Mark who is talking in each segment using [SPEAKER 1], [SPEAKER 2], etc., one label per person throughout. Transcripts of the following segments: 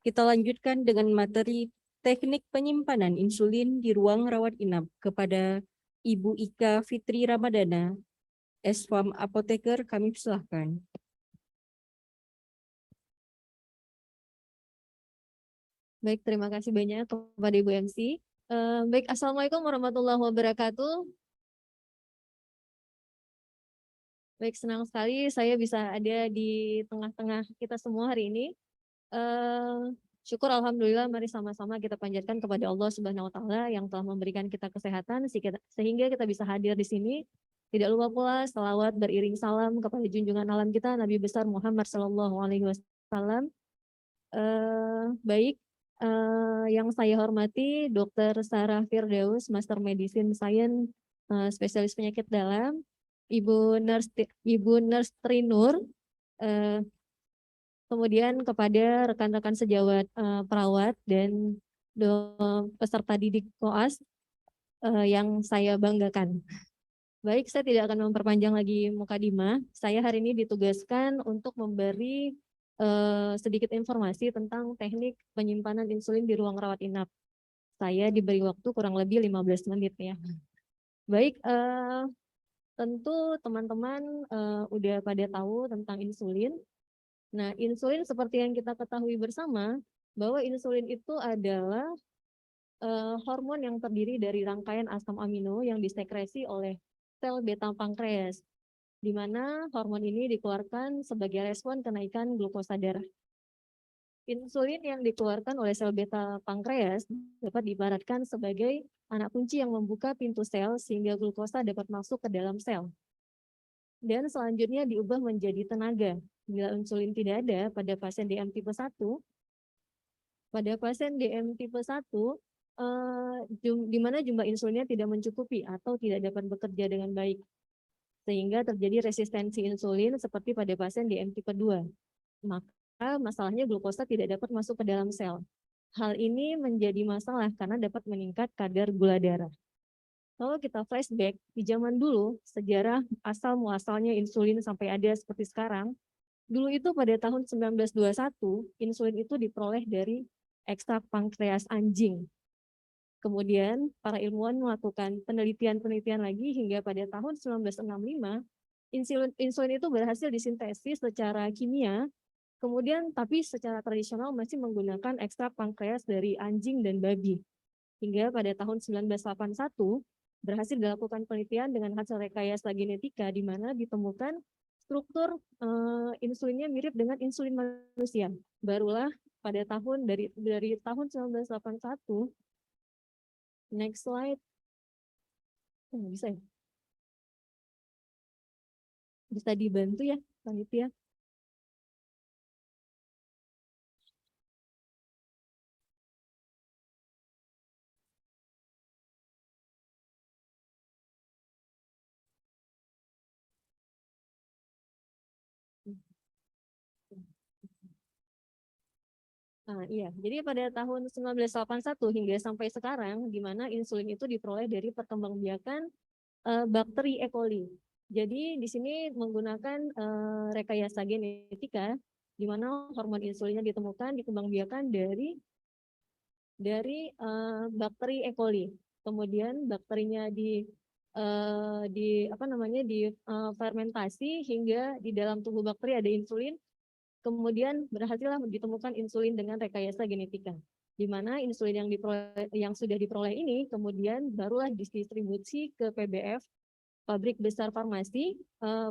[SPEAKER 1] Kita lanjutkan dengan materi teknik penyimpanan insulin di ruang rawat inap kepada Ibu Ika Fitri Ramadana, S.Farm Apoteker, kami persilahkan.
[SPEAKER 2] Baik, terima kasih banyak kepada Ibu MC. Baik, Assalamualaikum warahmatullahi wabarakatuh. Baik, senang sekali saya bisa ada di tengah-tengah kita semua hari ini. Syukur alhamdulillah, mari sama-sama kita panjatkan kepada Allah Subhanahu wa taala yang telah memberikan kita kesehatan sehingga kita bisa hadir di sini. Tidak lupa pula selawat beriring salam kepada junjungan alam kita Nabi besar Muhammad sallallahu alaihi wasallam. Baik, yang saya hormati Dr. Sarah Firdaus, Master Medicine Science, spesialis penyakit dalam, Ibu Nurse Trinur, kemudian kepada rekan-rekan sejawat perawat dan peserta didik koas yang saya banggakan. Baik, saya tidak akan memperpanjang lagi mukadimah. Saya hari ini ditugaskan untuk memberi sedikit informasi tentang teknik penyimpanan insulin di ruang rawat inap. Saya diberi waktu kurang lebih 15 menit ya. Baik, tentu teman-teman udah pada tahu tentang insulin. Nah, insulin seperti yang kita ketahui bersama, bahwa insulin itu adalah hormon yang terdiri dari rangkaian asam amino yang disekresi oleh sel beta pankreas, di mana hormon ini dikeluarkan sebagai respon kenaikan glukosa darah. Insulin yang dikeluarkan oleh sel beta pankreas dapat diibaratkan sebagai anak kunci yang membuka pintu sel sehingga glukosa dapat masuk ke dalam sel. Dan selanjutnya diubah menjadi tenaga. Bila insulin tidak ada pada pasien DM tipe 1, di mana jumlah insulinnya tidak mencukupi atau tidak dapat bekerja dengan baik, sehingga terjadi resistensi insulin seperti pada pasien DM tipe 2. Maka masalahnya glukosa tidak dapat masuk ke dalam sel. Hal ini menjadi masalah karena dapat meningkat kadar gula darah. Kalau kita flashback, di zaman dulu, sejarah asal muasalnya insulin sampai ada seperti sekarang, dulu itu pada tahun 1921, insulin itu diperoleh dari ekstrak pankreas anjing. Kemudian, para ilmuwan melakukan penelitian lagi hingga pada tahun 1965, insulin itu berhasil disintesis secara kimia, kemudian tapi secara tradisional masih menggunakan ekstrak pankreas dari anjing dan babi. Hingga pada tahun 1981, berhasil dilakukan penelitian dengan hasil rekayasa genetika di mana ditemukan struktur insulinnya mirip dengan insulin manusia. Barulah pada tahun dari tahun 1981, next slide, bisa ya? Bisa dibantu ya, panitia? Nah, iya, jadi pada tahun 1981 hingga sampai sekarang, di mana insulin itu diperoleh dari perkembangbiakan bakteri E. coli. Jadi di sini menggunakan rekayasa genetika, di mana hormon insulinnya ditemukan dikembangbiakan dari bakteri E. coli. Kemudian bakterinya fermentasi hingga di dalam tubuh bakteri ada insulin. Kemudian berhasillah ditemukan insulin dengan rekayasa genetika, di mana insulin yang sudah diperoleh ini kemudian barulah didistribusi ke PBF, pabrik besar farmasi,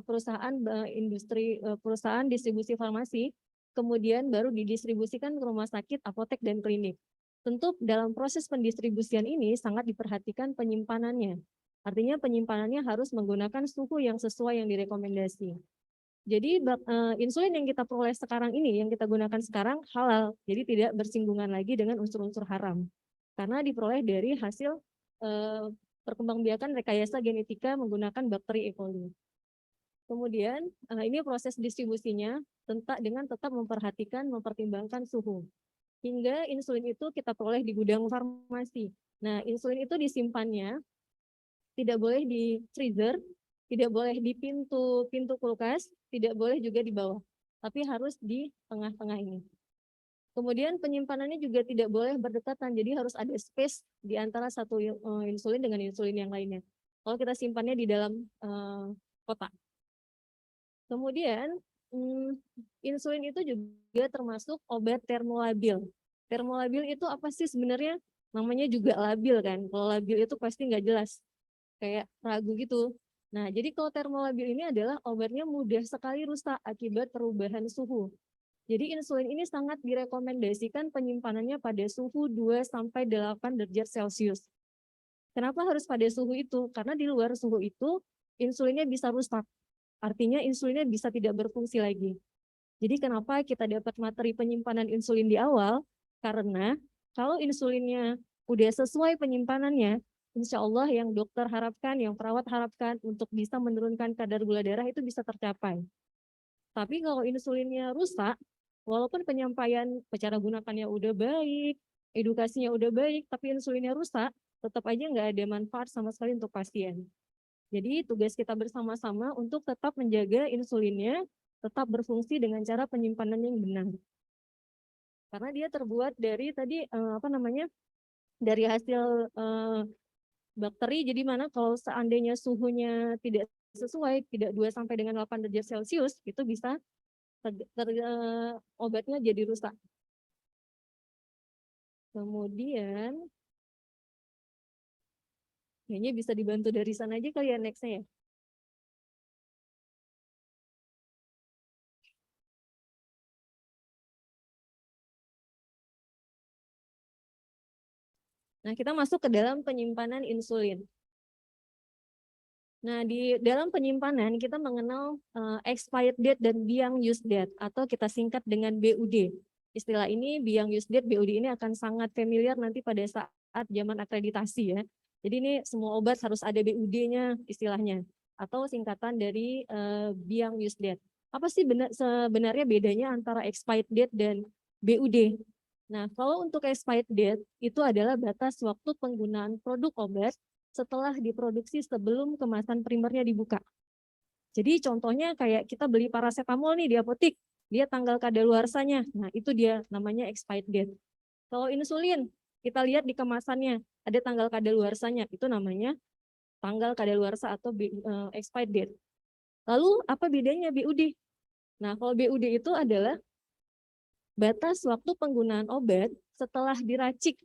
[SPEAKER 2] perusahaan distribusi farmasi, kemudian baru didistribusikan ke rumah sakit, apotek, dan klinik. Tentu dalam proses pendistribusian ini sangat diperhatikan penyimpanannya. Artinya penyimpanannya harus menggunakan suhu yang sesuai yang direkomendasi. Jadi insulin yang kita peroleh sekarang ini, yang kita gunakan sekarang halal, jadi tidak bersinggungan lagi dengan unsur-unsur haram. Karena diperoleh dari hasil perkembangbiakan rekayasa genetika menggunakan bakteri E. coli. Kemudian ini proses distribusinya dengan tetap mempertimbangkan suhu. Hingga insulin itu kita peroleh di gudang farmasi. Nah, insulin itu disimpannya tidak boleh di freezer, tidak boleh di pintu kulkas, tidak boleh juga di bawah, tapi harus di tengah-tengah ini. Kemudian penyimpanannya juga tidak boleh berdekatan, jadi harus ada space di antara satu insulin dengan insulin yang lainnya. Kalau kita simpannya di dalam kotak. Kemudian insulin itu juga termasuk obat termolabil. Termolabil itu apa sih sebenarnya? Namanya juga labil kan. Kalau labil itu pasti nggak jelas, kayak ragu gitu. Nah, jadi kalau termolabil ini adalah obatnya mudah sekali rusak akibat perubahan suhu. Jadi insulin ini sangat direkomendasikan penyimpanannya pada suhu 2-8 derajat Celcius. Kenapa harus pada suhu itu? Karena di luar suhu itu insulinnya bisa rusak. Artinya insulinnya bisa tidak berfungsi lagi. Jadi kenapa kita dapat materi penyimpanan insulin di awal? Karena kalau insulinnya udah sesuai penyimpanannya, insya Allah yang dokter harapkan, yang perawat harapkan untuk bisa menurunkan kadar gula darah itu bisa tercapai. Tapi kalau insulinnya rusak, walaupun penyampaian cara gunakannya udah baik, edukasinya udah baik, tapi insulinnya rusak, tetap aja nggak ada manfaat sama sekali untuk pasien. Jadi tugas kita bersama-sama untuk tetap menjaga insulinnya tetap berfungsi dengan cara penyimpanan yang benar. Karena dia terbuat dari tadi dari hasil bakteri. Jadi mana kalau seandainya suhunya tidak sesuai, tidak 2-8 derajat Celcius, itu bisa obatnya jadi rusak. Kemudian kayaknya bisa dibantu dari sana aja kali ya nextnya ya. Nah, kita masuk ke dalam penyimpanan insulin. Nah, di dalam penyimpanan kita mengenal expired date dan beyond use date atau kita singkat dengan BUD. Istilah ini beyond use date, BUD ini akan sangat familiar nanti pada saat zaman akreditasi ya. Jadi ini semua obat harus ada BUD-nya istilahnya atau singkatan dari beyond use date. Apa sih sebenarnya bedanya antara expired date dan BUD? Nah, kalau untuk expired date itu adalah batas waktu penggunaan produk obat setelah diproduksi sebelum kemasan primernya dibuka. Jadi contohnya kayak kita beli paracetamol nih di apotik, dia tanggal kadaluarsanya. Nah, itu dia namanya expired date. Kalau insulin, kita lihat di kemasannya ada tanggal kadaluarsanya, itu namanya tanggal kadaluarsa atau expired date. Lalu apa bedanya BUD? Nah, kalau BUD itu adalah batas waktu penggunaan obat setelah diracik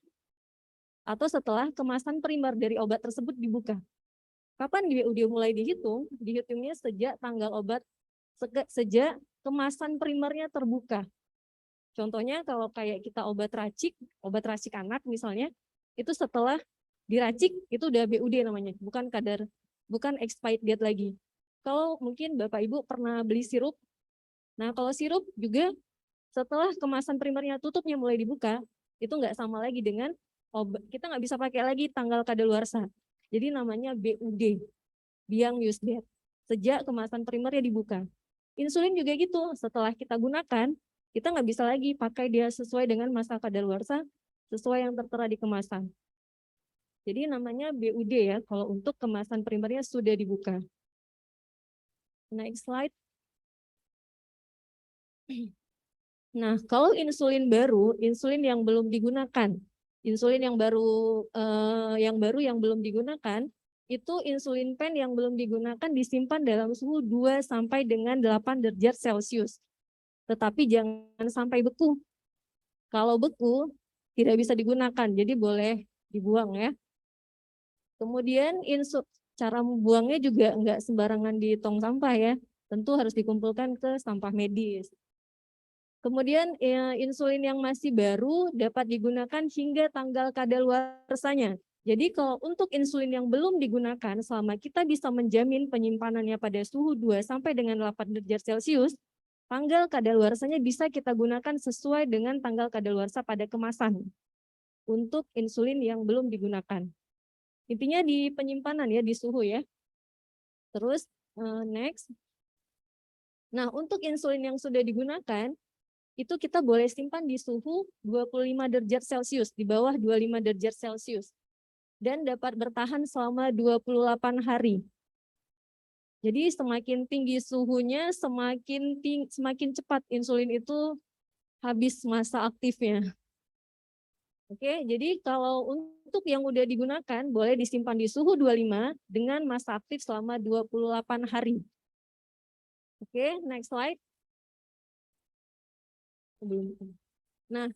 [SPEAKER 2] atau setelah kemasan primer dari obat tersebut dibuka. Kapan BUD mulai dihitung? Dihitungnya sejak tanggal obat, sejak kemasan primernya terbuka. Contohnya kalau kayak kita obat racik anak misalnya, itu setelah diracik itu udah BUD namanya, bukan expired date lagi. Kalau mungkin Bapak Ibu pernah beli sirup, nah kalau sirup juga setelah kemasan primernya tutupnya mulai dibuka, itu nggak sama lagi dengan obat. Kita nggak bisa pakai lagi tanggal kadaluarsa. Jadi namanya BUD, beyond use date, sejak kemasan primernya dibuka. Insulin juga gitu, setelah kita gunakan, kita nggak bisa lagi pakai dia sesuai dengan masa kadaluarsa, sesuai yang tertera di kemasan. Jadi namanya BUD ya, kalau untuk kemasan primernya sudah dibuka. Next slide. Nah, kalau insulin baru, insulin yang belum digunakan, insulin yang baru yang belum digunakan, itu insulin pen yang belum digunakan disimpan dalam suhu 2-8 derajat Celcius. Tetapi jangan sampai beku. Kalau beku tidak bisa digunakan, jadi boleh dibuang ya. Kemudian cara membuangnya juga enggak sembarangan di tong sampah ya. Tentu harus dikumpulkan ke sampah medis. Kemudian insulin yang masih baru dapat digunakan hingga tanggal kadaluarsanya. Jadi kalau untuk insulin yang belum digunakan, selama kita bisa menjamin penyimpanannya pada suhu 2-8 derajat Celcius, tanggal kadaluarsanya bisa kita gunakan sesuai dengan tanggal kadaluarsa pada kemasan untuk insulin yang belum digunakan. Intinya di penyimpanan ya, di suhu ya. Terus next. Nah, untuk insulin yang sudah digunakan, itu kita boleh simpan di suhu 25 derajat Celcius, di bawah 25 derajat Celcius. Dan dapat bertahan selama 28 hari. Jadi semakin tinggi suhunya, semakin cepat insulin itu habis masa aktifnya. Oke, jadi kalau untuk yang udah digunakan boleh disimpan di suhu 25 dengan masa aktif selama 28 hari. Oke, next slide. Belum. Nah,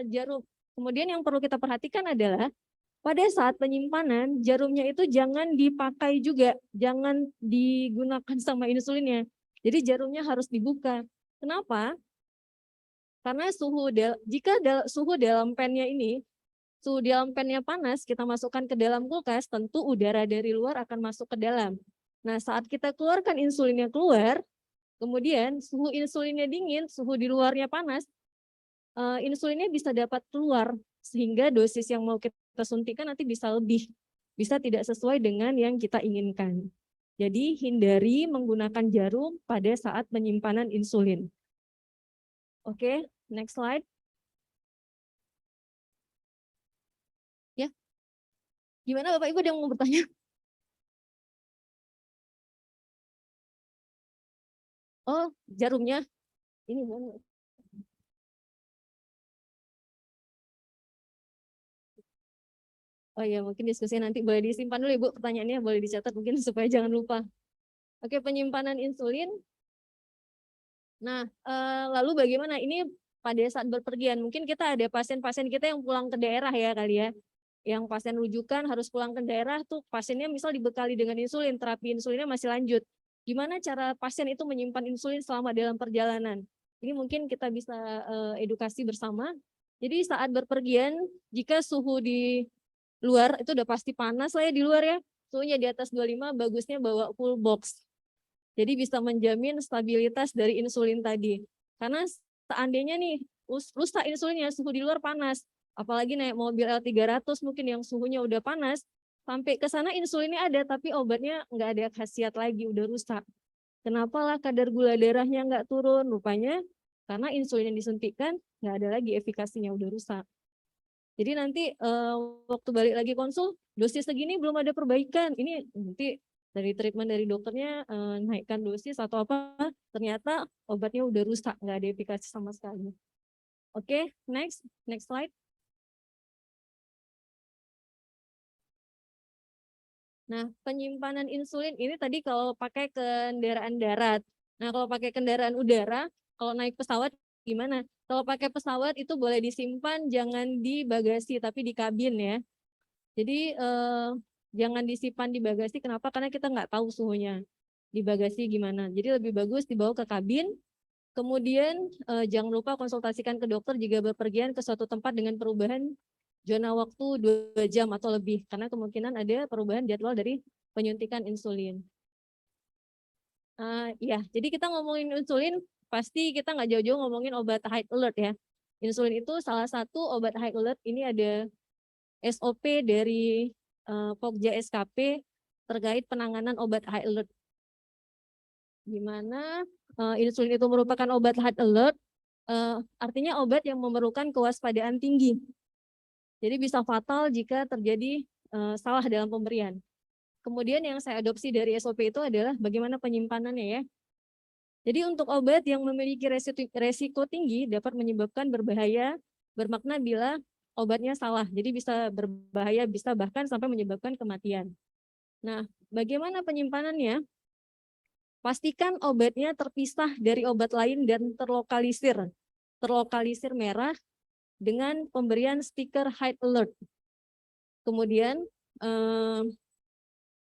[SPEAKER 2] jarum. Kemudian yang perlu kita perhatikan adalah pada saat penyimpanan jarumnya itu jangan dipakai juga, jangan digunakan sama insulinnya. Jadi jarumnya harus dibuka. Kenapa? Karena suhu dalam pennya ini, suhu dalam pennya panas, kita masukkan ke dalam kulkas, tentu udara dari luar akan masuk ke dalam. Nah, saat kita keluarkan insulinnya keluar, kemudian suhu insulinnya dingin, suhu di luarnya panas, insulinnya bisa dapat keluar, sehingga dosis yang mau kita suntikan nanti bisa lebih, bisa tidak sesuai dengan yang kita inginkan. Jadi hindari menggunakan jarum pada saat penyimpanan insulin. Oke, next slide. Ya, gimana Bapak Ibu ada yang mau bertanya? Oh, jarumnya. Ini mana? Oh iya, mungkin diskusinya nanti boleh disimpan dulu Ibu, pertanyaannya boleh dicatat mungkin supaya jangan lupa. Oke, penyimpanan insulin. Nah, lalu bagaimana ini pada saat berpergian? Mungkin kita ada pasien-pasien kita yang pulang ke daerah ya kali ya. Yang pasien rujukan harus pulang ke daerah tuh pasiennya misal dibekali dengan insulin, terapi insulinnya masih lanjut. Gimana cara pasien itu menyimpan insulin selama dalam perjalanan? Ini mungkin kita bisa edukasi bersama. Jadi saat berpergian, jika suhu di luar itu udah pasti panas lah ya di luar ya. Suhunya di atas 25, bagusnya bawa full box. Jadi bisa menjamin stabilitas dari insulin tadi. Karena seandainya nih rusak insulinnya, suhu di luar panas, apalagi naik mobil L300 mungkin yang suhunya udah panas, sampai ke sana insulinnya ada tapi obatnya nggak ada khasiat lagi, udah rusak. Kenapa lah kadar gula darahnya nggak turun? Rupanya karena insulin yang disuntikkan nggak ada lagi efikasinya, udah rusak. Jadi nanti waktu balik lagi konsul, dosis segini belum ada perbaikan. Ini nanti dari treatment dari dokternya naikkan dosis atau apa, ternyata obatnya udah rusak, nggak ada efikasi sama sekali. Oke, next slide. Nah, penyimpanan insulin ini tadi kalau pakai kendaraan darat. Nah, kalau pakai kendaraan udara, kalau naik pesawat gimana? Kalau pakai pesawat itu boleh disimpan, jangan di bagasi tapi di kabin ya. Jadi jangan disimpan di bagasi. Kenapa? Karena kita nggak tahu suhunya di bagasi gimana. Jadi lebih bagus dibawa ke kabin. Kemudian jangan lupa konsultasikan ke dokter jika berpergian ke suatu tempat dengan perubahan zona waktu 2 jam atau lebih. Karena kemungkinan ada perubahan jadwal dari penyuntikan insulin. Ya, jadi kita ngomongin insulin, pasti kita nggak jauh-jauh ngomongin obat high alert ya. Insulin itu salah satu obat high alert. Ini ada SOP dari Pokja SKP terkait penanganan obat high alert. Di mana insulin itu merupakan obat high alert, artinya obat yang memerlukan kewaspadaan tinggi. Jadi bisa fatal jika terjadi salah dalam pemberian. Kemudian yang saya adopsi dari SOP itu adalah bagaimana penyimpanannya ya. Jadi untuk obat yang memiliki resiko tinggi dapat menyebabkan berbahaya, bermakna bila obatnya salah. Jadi bisa berbahaya, bisa bahkan sampai menyebabkan kematian. Nah, bagaimana penyimpanannya? Pastikan obatnya terpisah dari obat lain dan terlokalisir. Terlokalisir merah dengan pemberian stiker high alert. Kemudian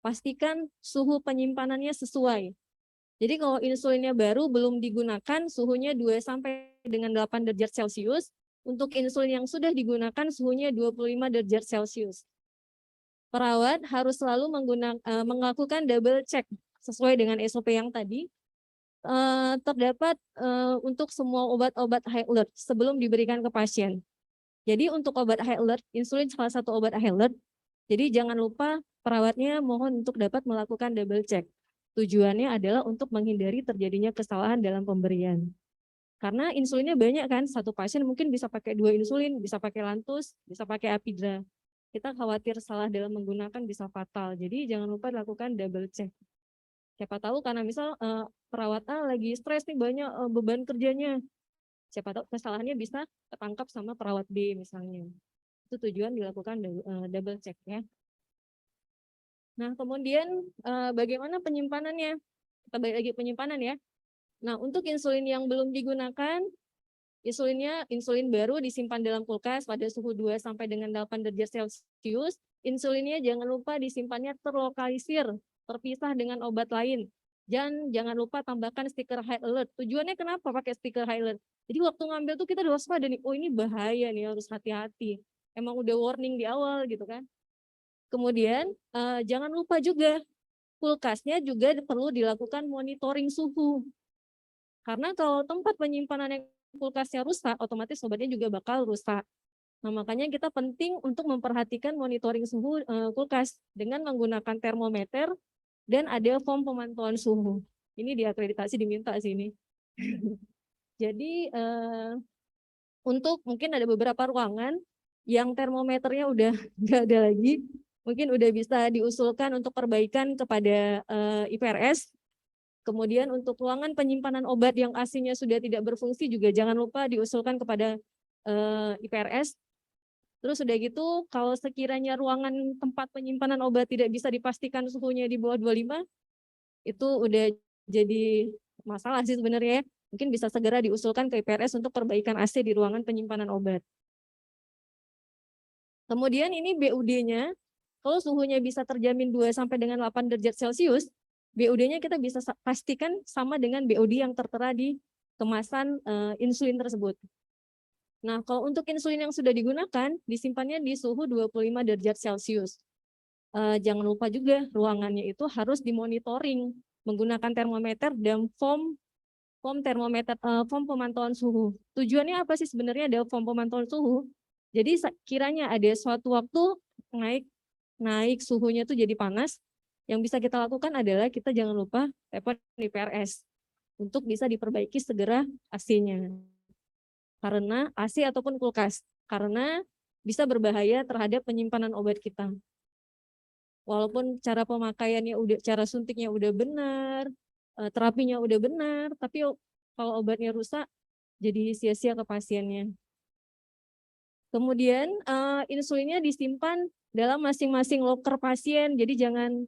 [SPEAKER 2] pastikan suhu penyimpanannya sesuai. Jadi kalau insulinnya baru belum digunakan, suhunya 2 sampai dengan 8 derajat Celcius. Untuk insulin yang sudah digunakan suhunya 25 derajat Celcius. Perawat harus selalu melakukan double check sesuai dengan SOP yang tadi. Terdapat untuk semua obat-obat high alert sebelum diberikan ke pasien. Jadi untuk obat high alert, insulin salah satu obat high alert. Jadi jangan lupa perawatnya mohon untuk dapat melakukan double check. Tujuannya adalah untuk menghindari terjadinya kesalahan dalam pemberian. Karena insulinnya banyak kan, satu pasien mungkin bisa pakai 2 insulin, bisa pakai Lantus, bisa pakai Apidra. Kita khawatir salah dalam menggunakan bisa fatal. Jadi jangan lupa lakukan double check. Siapa tahu karena misal perawat A lagi stres nih banyak beban kerjanya. siapa tahu kesalahannya bisa ketangkap sama perawat B misalnya. Itu tujuan dilakukan double check ya. Nah, kemudian bagaimana penyimpanannya? Kita balik lagi penyimpanan ya. Nah, untuk insulin yang belum digunakan, insulin baru disimpan dalam kulkas pada suhu 2 sampai dengan 8 derajat Celcius. Insulinnya jangan lupa disimpannya terlokalisir, terpisah dengan obat lain. Jangan lupa tambahkan stiker high alert. Tujuannya kenapa pakai stiker high alert? Jadi waktu ngambil tuh kita udah waspada nih, oh ini bahaya nih, harus hati-hati. Emang udah warning di awal gitu kan. Kemudian jangan lupa juga kulkasnya juga perlu dilakukan monitoring suhu. Karena kalau tempat penyimpanan kulkasnya rusak, otomatis obatnya juga bakal rusak. Nah, makanya kita penting untuk memperhatikan monitoring suhu kulkas dengan menggunakan termometer dan ada form pemantauan suhu. Ini diakreditasi diminta sini. Jadi untuk mungkin ada beberapa ruangan yang termometernya udah nggak ada lagi, mungkin udah bisa diusulkan untuk perbaikan kepada IPRS. Kemudian untuk ruangan penyimpanan obat yang AC-nya sudah tidak berfungsi juga jangan lupa diusulkan kepada IPRS. Terus udah gitu, kalau sekiranya ruangan tempat penyimpanan obat tidak bisa dipastikan suhunya di bawah 25, itu udah jadi masalah sih sebenarnya ya. Mungkin bisa segera diusulkan ke IPRS untuk perbaikan AC di ruangan penyimpanan obat. Kemudian ini BUD-nya, kalau suhunya bisa terjamin 2 sampai dengan 8 derajat Celcius, BUD-nya kita bisa pastikan sama dengan BUD yang tertera di kemasan insulin tersebut. Nah, kalau untuk insulin yang sudah digunakan, disimpannya di suhu 25 derajat Celcius. Jangan lupa juga ruangannya itu harus dimonitoring menggunakan termometer dan form pemantauan suhu. Tujuannya apa sih sebenarnya ada form pemantauan suhu? Jadi kiranya ada suatu waktu naik suhunya itu jadi panas, yang bisa kita lakukan adalah kita jangan lupa telepon IPRS untuk bisa diperbaiki segera AC-nya. Karena AC ataupun kulkas, karena bisa berbahaya terhadap penyimpanan obat kita. Walaupun cara pemakaiannya cara suntiknya udah benar, terapinya udah benar, tapi kalau obatnya rusak, jadi sia-sia ke pasiennya. Kemudian insulinnya disimpan dalam masing-masing loker pasien, jadi jangan,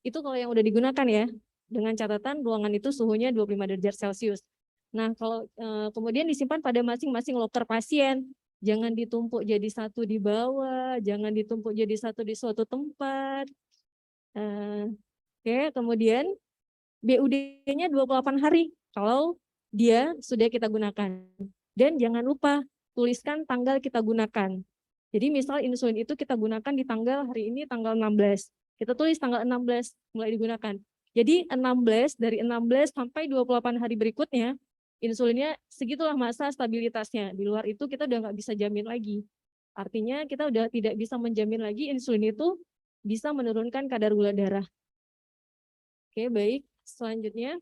[SPEAKER 2] itu kalau yang udah digunakan ya, dengan catatan ruangan itu suhunya 25 derajat Celcius. Nah, kalau kemudian disimpan pada masing-masing loker pasien, jangan ditumpuk jadi satu di bawah, jangan ditumpuk jadi satu di suatu tempat. Oke, kemudian BUD-nya 28 hari kalau dia sudah kita gunakan. Dan jangan lupa tuliskan tanggal kita gunakan. Jadi misal insulin itu kita gunakan di tanggal hari ini tanggal 16. Kita tulis tanggal 16 mulai digunakan. Jadi 16 dari 16 sampai 28 hari berikutnya insulinnya segitulah masa stabilitasnya. Di luar itu kita udah nggak bisa jamin lagi. Artinya kita udah tidak bisa menjamin lagi insulin itu bisa menurunkan kadar gula darah. Oke, baik. Selanjutnya,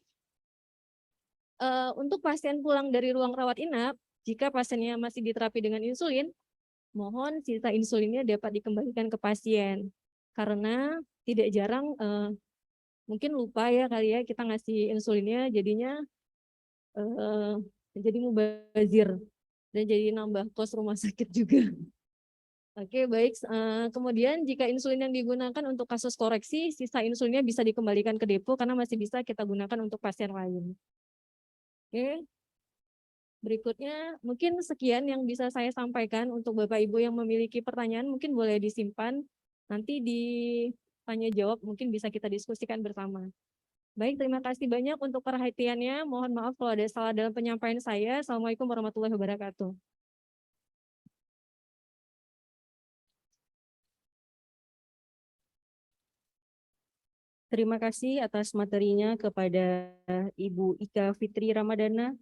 [SPEAKER 2] untuk pasien pulang dari ruang rawat inap, jika pasiennya masih diterapi dengan insulin, mohon sisa insulinnya dapat dikembalikan ke pasien. Karena tidak jarang, mungkin lupa ya kali ya kita ngasih insulinnya, jadinya jadi mubazir dan jadi nambah kos rumah sakit juga. Oke, baik. Kemudian jika insulin yang digunakan untuk kasus koreksi, sisa insulinnya bisa dikembalikan ke depo karena masih bisa kita gunakan untuk pasien lain. Oke. Berikutnya, mungkin sekian yang bisa saya sampaikan untuk Bapak Ibu yang memiliki pertanyaan, mungkin boleh disimpan. Nanti di tanya jawab mungkin bisa kita diskusikan bersama. Baik, terima kasih banyak untuk perhatiannya. Mohon maaf kalau ada salah dalam penyampaian saya. Assalamualaikum warahmatullahi wabarakatuh. Terima kasih atas materinya kepada Ibu Ika Fitri Ramadana,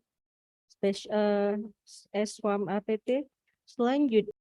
[SPEAKER 2] S1 APT. Selanjutnya,